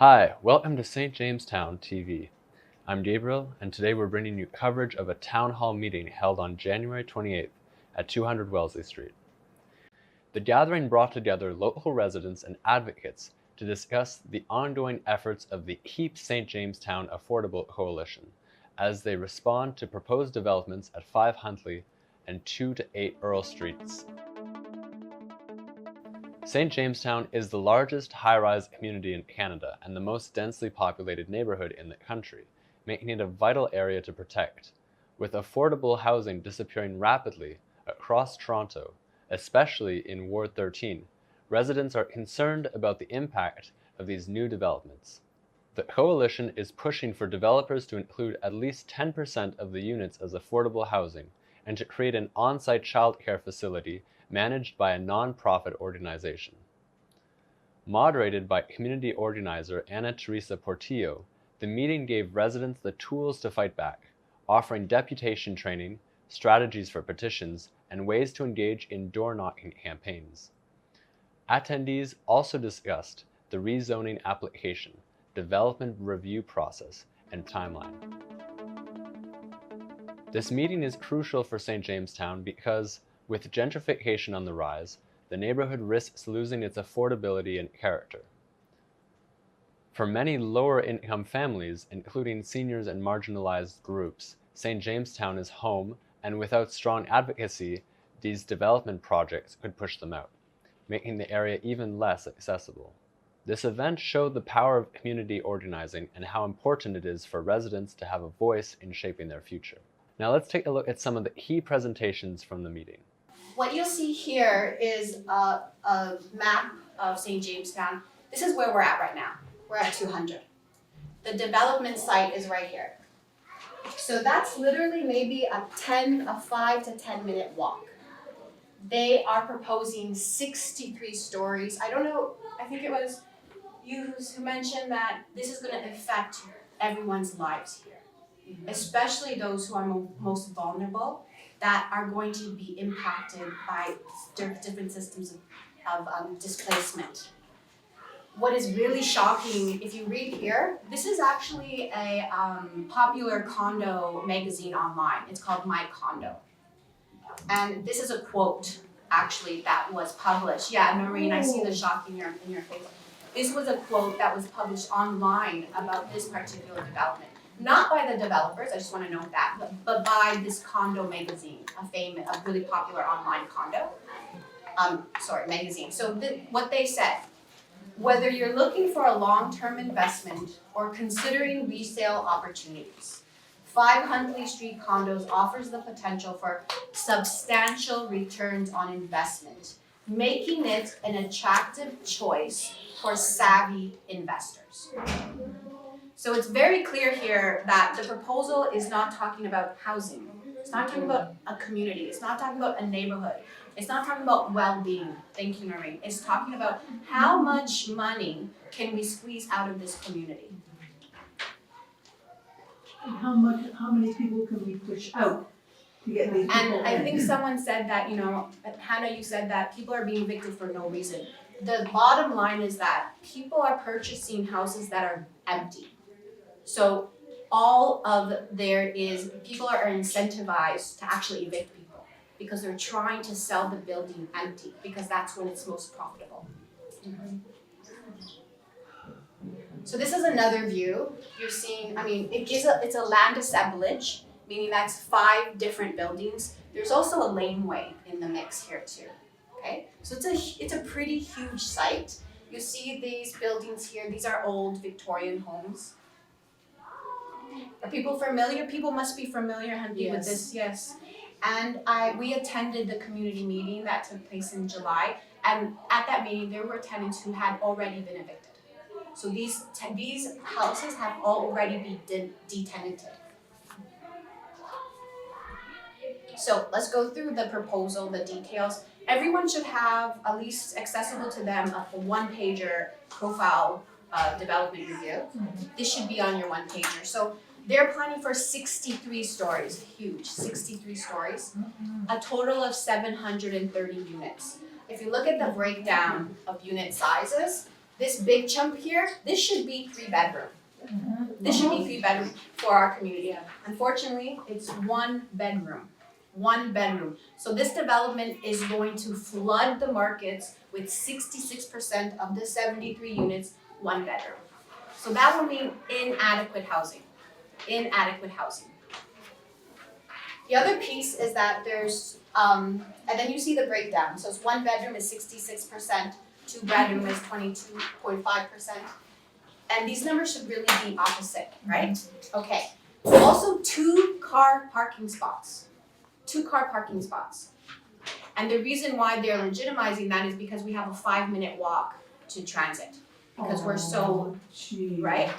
Hi, welcome to St. Jamestown TV. I'm Gabriel, and today we're bringing you coverage of a town hall meeting held on January 28th at 200 Wellesley Street. The gathering brought together local residents and advocates to discuss the ongoing efforts of the Keep St. Jamestown Affordable Coalition as they respond to proposed developments at 5 Huntley and 2 to 8 Earl Streets. St. Jamestown is the largest high-rise community in Canada and the most densely populated neighborhood in the country, making it a vital area to protect. With affordable housing disappearing rapidly across Toronto, especially in Ward 13, residents are concerned about the impact of these new developments. The coalition is pushing for developers to include at least 10% of the units as affordable housing and to create an on-site childcare facility managed by a non-profit organization. Moderated by community organizer Ana Teresa Portillo, the meeting gave residents the tools to fight back, offering deputation training, strategies for petitions, and ways to engage in door-knocking campaigns. Attendees also discussed the rezoning application, development review process, and timeline. This meeting is crucial for St. Jamestown because, with gentrification on the rise, the neighborhood risks losing its affordability and character. For many lower-income families, including seniors and marginalized groups, St. Jamestown is home, and without strong advocacy, these development projects could push them out, making the area even less accessible. This event showed the power of community organizing and how important it is for residents to have a voice in shaping their future. Now let's take a look at some of the key presentations from the meeting. What you'll see here is a map of St. Jamestown. This is where we're at right now. We're at 200. The development site is right here. So that's literally maybe a 5 to 10 minute walk. They are proposing 63 stories. I don't know, I think it was you who mentioned that this is going to affect everyone's lives here, especially those who are most vulnerable, that are going to be impacted by different systems of displacement. What is really shocking, if you read here, this is actually a popular condo magazine online. It's called My Condo. And this is a quote, actually, that was published. Yeah, Noreen, I see the shock in your face. This was a quote that was published online about this particular development. Not by the developers, I just want to note that, but by this condo magazine, a really popular online condo, magazine. So what they said, whether you're looking for a long-term investment or considering resale opportunities, 5 Huntley Street condos offers the potential for substantial returns on investment, making it an attractive choice for savvy investors. So it's very clear here that the proposal is not talking about housing. It's not talking about a community. It's not talking about a neighborhood. It's not talking about well-being. Thank you, Noreen. It's talking about how much money can we squeeze out of this community. And how many people can we push out to get these people And I in? think someone said that, Hannah, you said that people are being evicted for no reason. The bottom line is that people are purchasing houses that are empty. So people are incentivized to actually evict people because they're trying to sell the building empty because that's when it's most profitable. Mm-hmm. So this is another view. You're seeing, it's a land assemblage, meaning that's 5 different buildings. There's also a laneway in the mix here too. Okay, so it's a pretty huge site. You see these buildings here. These are old Victorian homes. Are people familiar? People must be familiar, Huntley, with this. Yes. And we attended the community meeting that took place in July, and at that meeting there were tenants who had already been evicted. So these houses have already been detenanted. So let's go through the proposal, the details. Everyone should have at least accessible to them a one-pager profile development review. This should be on your one-pager. So they're planning for 63 stories, huge, 63 stories, a total of 730 units. If you look at the breakdown of unit sizes, this big chunk here, this should be 3-bedroom. This should be 3-bedroom for our community. Unfortunately, it's 1-bedroom. 1-bedroom. So this development is going to flood the markets with 66% of the 73 units 1-bedroom. So that will mean inadequate housing. Inadequate housing. The other piece is that there's, and then you see the breakdown. So it's 1-bedroom is 66%, 2-bedroom is 22.5%. And these numbers should really be opposite, right? Okay. Also 2-car parking spots. 2-car parking spots. And the reason why they're legitimizing that is because we have a 5-minute walk to transit. Because we're so, right?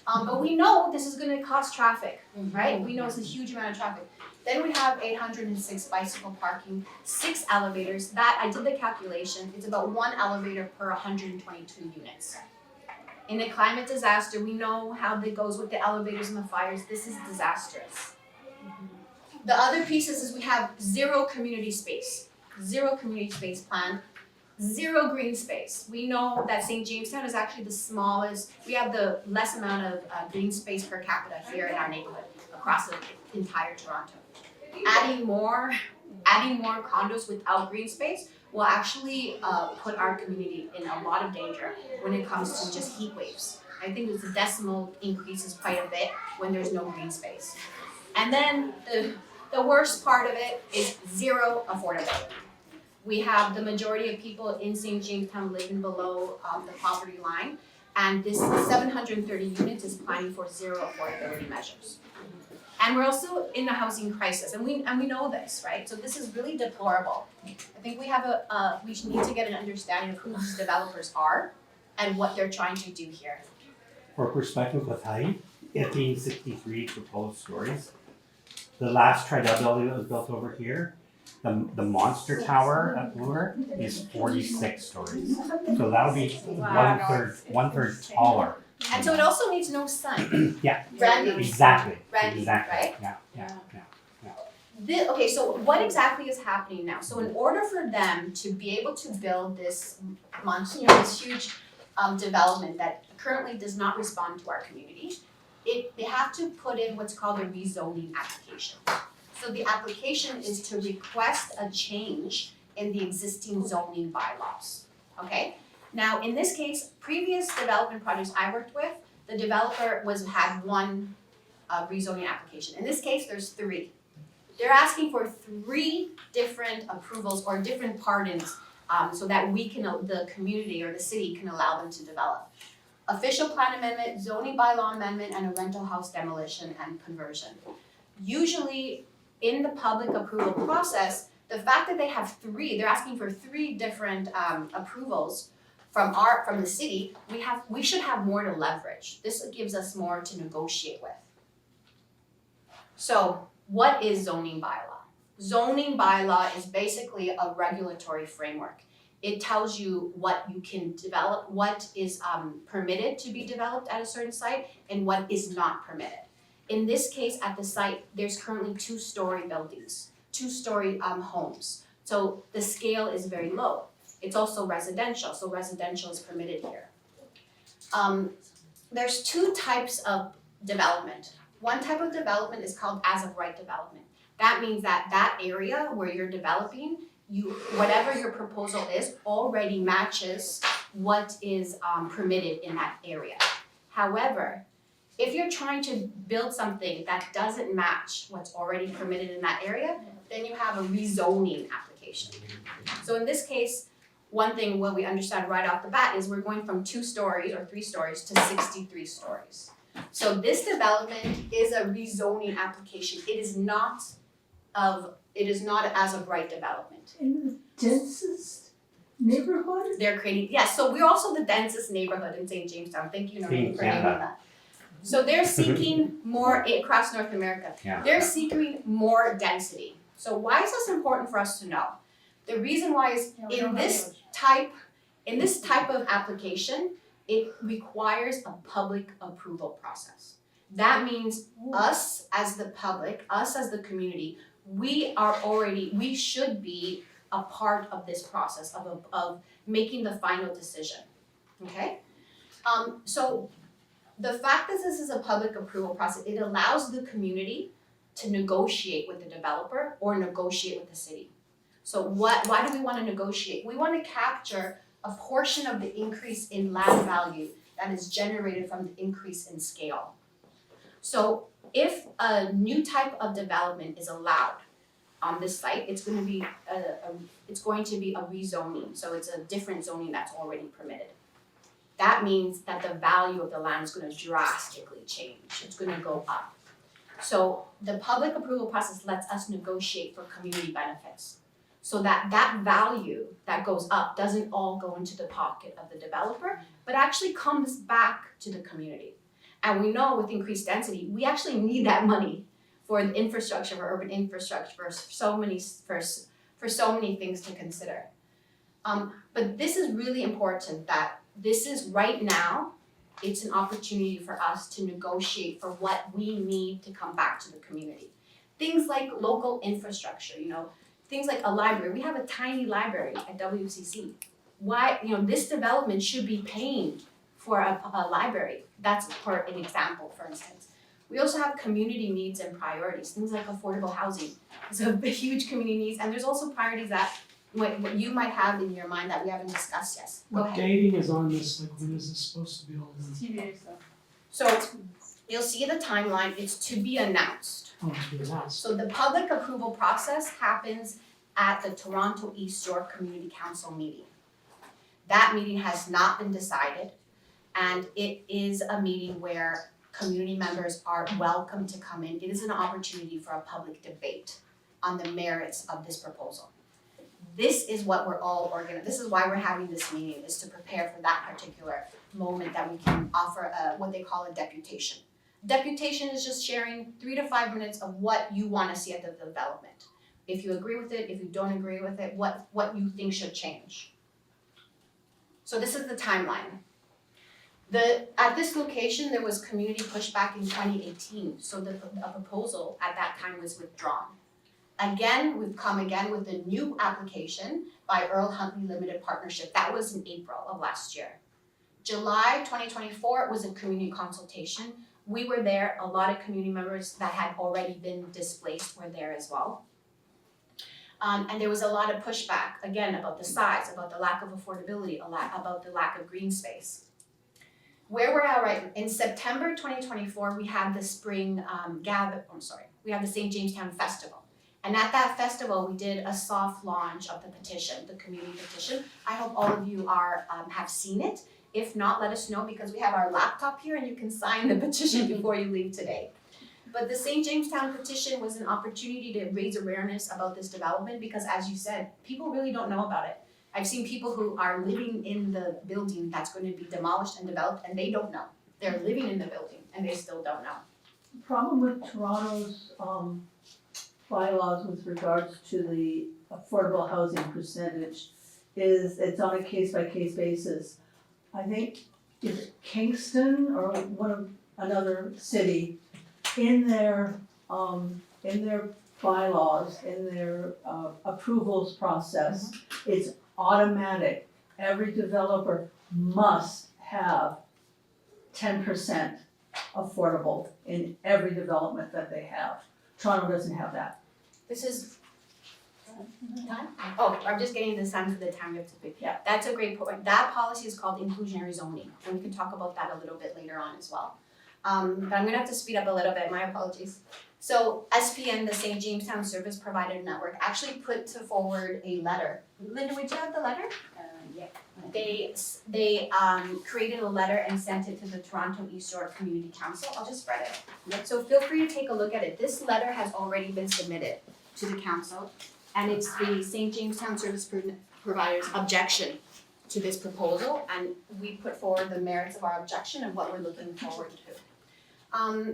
But we know this is gonna cause traffic, right? We know it's a huge amount of traffic. Then we have 806 bicycle parking, 6 elevators. That, I did the calculation, it's about 1 elevator per 122 units. In a climate disaster, we know how it goes with the elevators and the fires. This is disastrous. The other pieces is we have 0 community space. 0 community space planned. 0 green space. We know that St. Jamestown is actually the smallest, we have the less amount of green space per capita here in our neighborhood across the entire Toronto. Adding more condos without green space will actually put our community in a lot of danger when it comes to just heat waves. I think the decimal increases quite a bit when there's no green space. And then the worst part of it is 0 affordability. We have the majority of people in St. Jamestown living below the poverty line, and this 730 units is planning for 0 affordability measures. And we're also in a housing crisis, and we know this, right? So this is really deplorable. I think we have we need to get an understanding of who these developers are and what they're trying to do here. For perspective with height, it being 63 proposed stories, the last Tridel building that was built over here, the monster tower at Bloor is 46 stories. So that'll be one third taller. And so it also needs no sun. Yeah. Branding. Exactly. Branding, Exactly. right? Yeah. Okay, so what exactly is happening now? So in order for them to be able to build this monster, this huge development that currently does not respond to our community, they have to put in what's called a rezoning application. So the application is to request a change in the existing zoning bylaws, okay? Now, in this case, previous development projects I worked with, the developer had 1 rezoning application. In this case, there's 3. They're asking for 3 different approvals or different pardons so that we can, the community or the city can allow them to develop. Official plan amendment, zoning bylaw amendment, and a rental house demolition and conversion. Usually, in the public approval process, the fact that they have 3, they're asking for 3 different approvals from the city, we should have more to leverage. This gives us more to negotiate with. So, what is zoning bylaw? Zoning bylaw is basically a regulatory framework. It tells you what you can develop, what is permitted to be developed at a certain site, and what is not permitted. In this case, at the site, there's currently 2-story buildings, 2-story homes. So the scale is very low. It's also residential, so residential is permitted here. There's 2 types of development. One type of development is called as of right development. That means that area where you're developing, whatever your proposal is already matches what is permitted in that area. However, if you're trying to build something that doesn't match what's already permitted in that area, then you have a rezoning application. So in this case, one thing what we understand right off the bat is we're going from 2 stories or 3 stories to 63 stories. So this development is a rezoning application. It is not as of right development. In the densest neighborhood? They're creating, yes, so we're also the densest neighborhood in St. Jamestown. Thank you, Noreen, for naming that. So they're seeking more across North America. Yeah. They're seeking more density. So why is this important for us to know? The reason why is in this type of application, it requires a public approval process. That means us as the public, us as the community, we should be a part of this process of making the final decision, okay? So the fact that this is a public approval process, it allows the community to negotiate with the developer or negotiate with the city. So why do we wanna negotiate? We wanna capture a portion of the increase in land value that is generated from the increase in scale. So if a new type of development is allowed on this site, it's going to be a rezoning, so it's a different zoning that's already permitted. That means that the value of the land is going to drastically change. It's going to go up. So the public approval process lets us negotiate for community benefits, so that that value that goes up doesn't all go into the pocket of the developer, but actually comes back to the community. And we know with increased density, we actually need that money for the infrastructure, for urban infrastructure, for so many things to consider. But this is really important, that this is right now, it's an opportunity for us to negotiate for what we need to come back to the community. Things like local infrastructure, things like a library. We have a tiny library at WCC. Why, this development should be paying for a library. That's for an example, for instance. We also have community needs and priorities, things like affordable housing. So huge community needs, and there's also priorities that what you might have in your mind that we haven't discussed yet. Go What ahead. dating is on this, like when is this supposed to be all done? TBA stuff. So you'll see the timeline, it's to be announced. Oh, it's been announced. So the public approval process happens at the Toronto East York Community Council meeting. That meeting has not been decided, and it is a meeting where community members are welcome to come in. It is an opportunity for a public debate on the merits of this proposal. This is what we're all this is why we're having this meeting, is to prepare for that particular moment that we can offer what they call a deputation. Deputation is just sharing 3 to 5 minutes of what you wanna see at the development. If you agree with it, if you don't agree with it, what you think should change. So this is the timeline. At this location, there was community pushback in 2018, so a proposal at that time was withdrawn. Again, we've come again with a new application by Earl Huntley Limited Partnership. That was in April of last year. July 2024 was a community consultation. We were there, a lot of community members that had already been displaced were there as well. And there was a lot of pushback, again, about the size, about the lack of affordability, about the lack of green space. Where we're at right in September 2024, we have the we have the St. Jamestown Festival. And at that festival, we did a soft launch of the petition, the community petition. I hope all of you have seen it. If not, let us know, because we have our laptop here and you can sign the petition before you leave today. But the St. Jamestown petition was an opportunity to raise awareness about this development, because as you said, people really don't know about it. I've seen people who are living in the building that's going to be demolished and developed, and they don't know. They're living in the building and they still don't know. The problem with Toronto's bylaws with regards to the affordable housing percentage is it's on a case-by-case basis. I think it's Kingston or another city, in their bylaws, in their approvals process, it's automatic. Every developer must have 10% affordable in every development that they have. Toronto doesn't have that. This is time? Oh, I'm just getting the sign for the time we have to pick. Yeah. That's a great point. That policy is called inclusionary zoning, and we can talk about that a little bit later on as well. But I'm gonna have to speed up a little bit, my apologies. So SPN, the St. Jamestown Service Provider Network, actually put forward a letter. Linda, would you have the letter? Yeah. They created a letter and sent it to the Toronto East York Community Council. I'll just spread it. Yep. So feel free to take a look at it. This letter has already been submitted to the council, and it's the St. Jamestown Service Provider's objection to this proposal, and we put forward the merits of our objection and what we're looking forward to.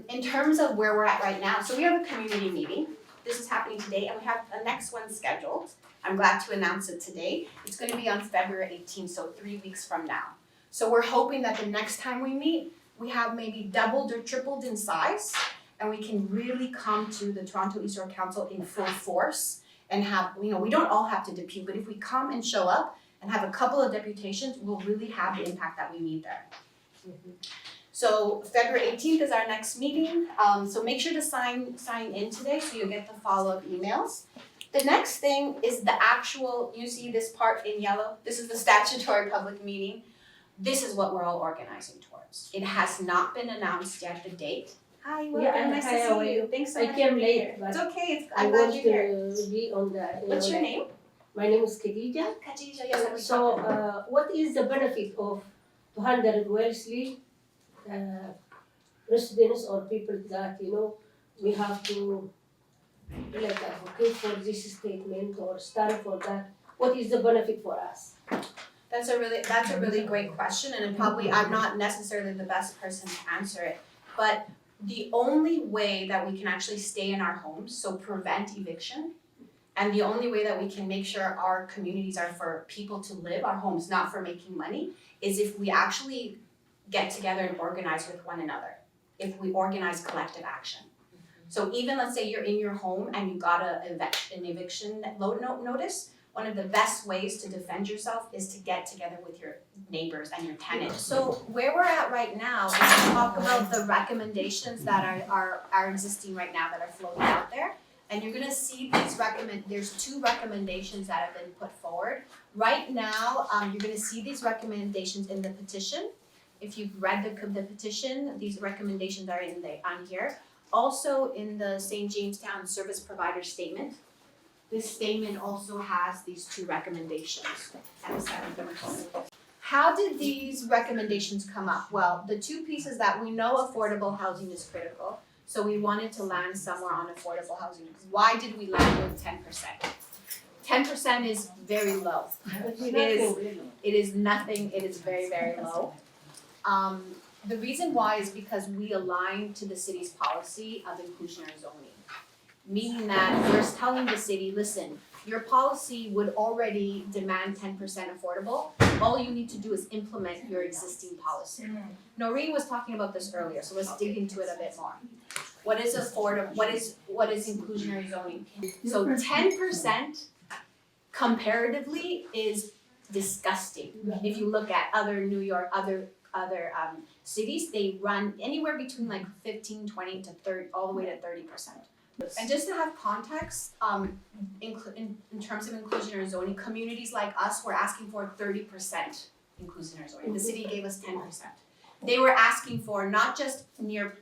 In terms of where we're at right now, so we have a community meeting. This is happening today, and we have the next one scheduled. I'm glad to announce it today. It's gonna be on February 18th, so 3 weeks from now. So we're hoping that the next time we meet, we have maybe doubled or tripled in size, and we can really come to the Toronto East York Council in full force and have, we don't all have to depute, but if we come and show up and have a couple of deputations, we'll really have the impact that we need there. So February 18th is our next meeting, so make sure to sign in today so you'll get the follow-up emails. The next thing is the actual, you see this part in yellow? This is the statutory public meeting. This is what we're all organizing towards. It has not been announced yet, the date. Hi, welcome, Yeah, nice hi, to how are see you. you? Thanks so I much came for being late, here. but It's okay, I I'm glad want you're here. to be on the. What's your name? My name is Khadija. Khadija, yes, I'm So, what is the benefit of 200 Wellesley residents or people that, we have to like advocate for this statement or stand for that? What is the benefit for us? That's a really great question, and probably I'm not necessarily the best person to answer it. But the only way that we can actually stay in our homes, so prevent eviction, and the only way that we can make sure our communities are for people to live, our homes, not for making money, is if we actually get together and organize with one another. If we organize collective action. So even let's say you're in your home and you got an eviction notice, one of the best ways to defend yourself is to get together with your neighbors and your tenants. So where we're at right now is to talk about the recommendations that are existing right now that are floating out there. And you're gonna see there's 2 recommendations that have been put forward. Right now, you're gonna see these recommendations in the petition. If you've read the petition, these recommendations are on here. Also in the St. Jamestown Service Provider Statement. This statement also has these 2 recommendations. How did these recommendations come up? Well, the 2 pieces that we know affordable housing is critical, so we wanted to land somewhere on affordable housing. Why did we land with 10%? 10% is very low. It is nothing, it is very, very low. The reason why is because we align to the city's policy of inclusionary zoning. Meaning that we're telling the city, listen, your policy would already demand 10% affordable. All you need to do is implement your existing policy. Noreen was talking about this earlier, so let's dig into it a bit more. What is affordable? What is inclusionary zoning? So 10% comparatively is disgusting. If you look at other New York, other cities, they run anywhere between like 15, 20 to 30, all the way to 30%. And just to have context, in terms of inclusionary zoning, communities like us were asking for 30% inclusionary zoning. The city gave us 10%. They were asking for not just near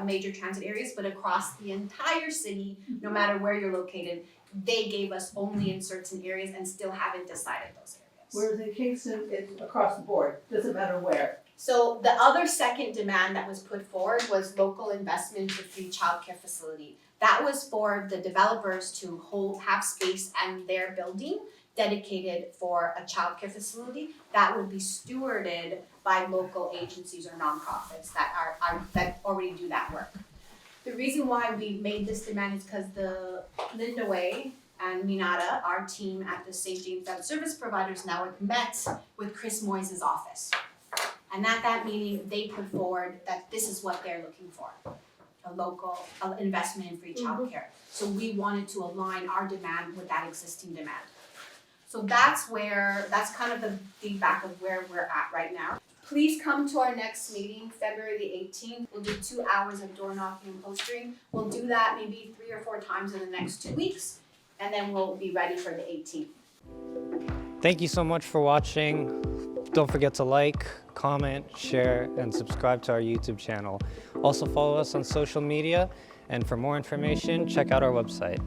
major transit areas, but across the entire city, no matter where you're located. They gave us only in certain areas and still haven't decided those areas. Whereas in Kingston, it's across the board, doesn't matter where. So the other second demand that was put forward was local investment to free childcare facility. That was for the developers to have space and their building dedicated for a childcare facility that would be stewarded by local agencies or nonprofits that already do that work. The reason why we made this demand is because the Linda Way and Minata, our team at the St. Jamestown Service Providers Network, met with Chris Moyes' office. And at that meeting, they put forward that this is what they're looking for, a local investment in free childcare. So we wanted to align our demand with that existing demand. So that's kind of the feedback of where we're at right now. Please come to our next meeting, February the 18th. We'll do 2 hours of door knocking and postering. We'll do that maybe 3 or 4 times in the next 2 weeks, and then we'll be ready for the 18th. Thank you so much for watching. Don't forget to like, comment, share, and subscribe to our YouTube channel. Also follow us on social media, and for more information, check out our website.